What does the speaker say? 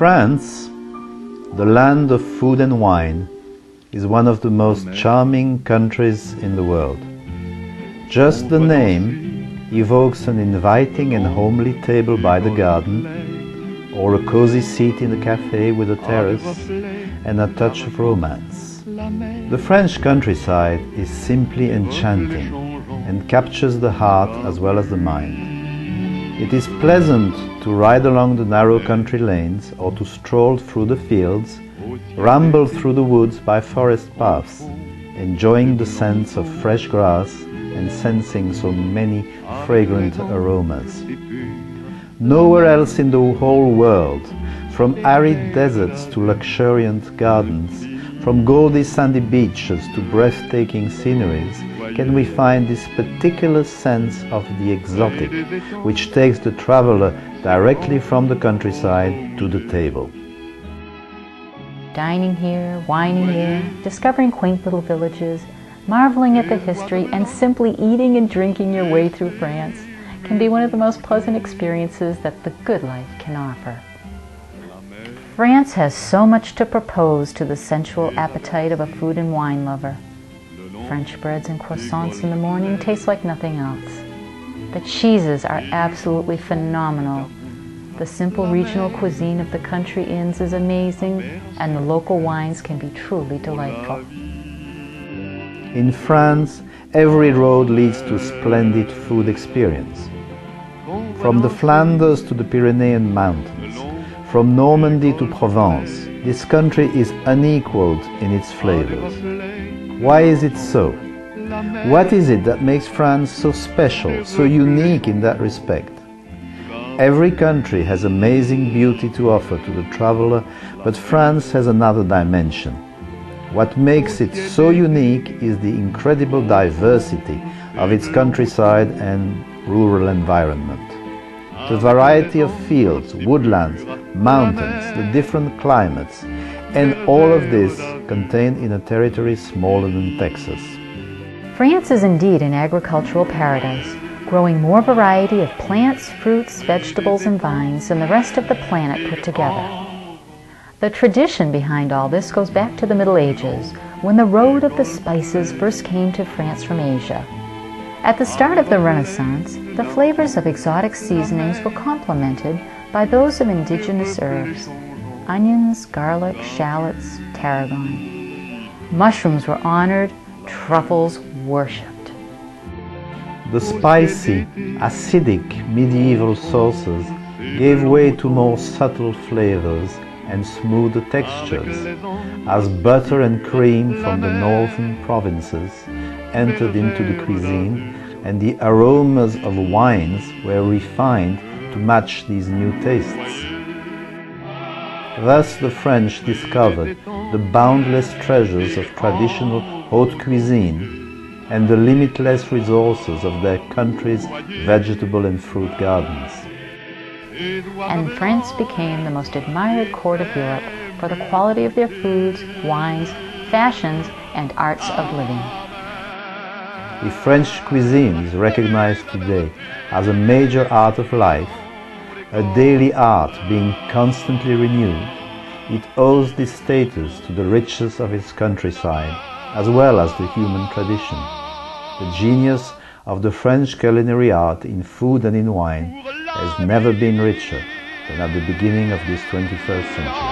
France, the land of food and wine, is one of the most charming countries in the world. Just the name evokes an inviting and homely table by the garden, or a cozy seat in a cafe with a terrace and a touch of romance. The French countryside is simply enchanting and captures the heart as well as the mind. It is pleasant to ride along the narrow country lanes or to stroll through the fields, ramble through the woods by forest paths, enjoying the scents of fresh grass and sensing so many fragrant aromas. Nowhere else in the whole world, from arid deserts to luxuriant gardens, from gaudy sandy beaches to breathtaking sceneries, can we find this particular sense of the exotic, which takes the traveler directly from the countryside to the table. Dining here, wining here, discovering quaint little villages, marveling at the history, and simply eating and drinking your way through France can be one of the most pleasant experiences that the good life can offer. France has so much to propose to the sensual appetite of a food and wine lover. French breads and croissants in the morning taste like nothing else. The cheeses are absolutely phenomenal. The simple regional cuisine of the country inns is amazing, and the local wines can be truly delightful. In France, every road leads to a splendid food experience. From the Flanders to the Pyrenean mountains, from Normandy to Provence, this country is unequaled in its flavors. Why is it so? What is it that makes France so special, so unique in that respect? Every country has amazing beauty to offer to the traveler, but France has another dimension. What makes it so unique is the incredible diversity of its countryside and rural environment. The variety of fields, woodlands, mountains, the different climates, and all of this contained in a territory smaller than Texas. France is indeed an agricultural paradise, growing more variety of plants, fruits, vegetables, and vines than the rest of the planet put together. The tradition behind all this goes back to the Middle Ages, when the road of the spices first came to France from Asia. At the start of the Renaissance, the flavors of exotic seasonings were complemented by those of indigenous herbs: onions, garlic, shallots, tarragon. Mushrooms were honored, truffles worshipped. The spicy, acidic medieval sauces gave way to more subtle flavors and smoother textures, as butter and cream from the northern provinces entered into the cuisine, and the aromas of wines were refined to match these new tastes. Thus the French discovered the boundless treasures of traditional haute cuisine and the limitless resources of their country's vegetable and fruit gardens. And France became the most admired court of Europe for the quality of their foods, wines, fashions, and arts of living. The French cuisine is recognized today as a major art of life, a daily art being constantly renewed. It owes this status to the riches of its countryside, as well as the human tradition. The genius of the French culinary art in food and in wine has never been richer than at the beginning of this 21st century.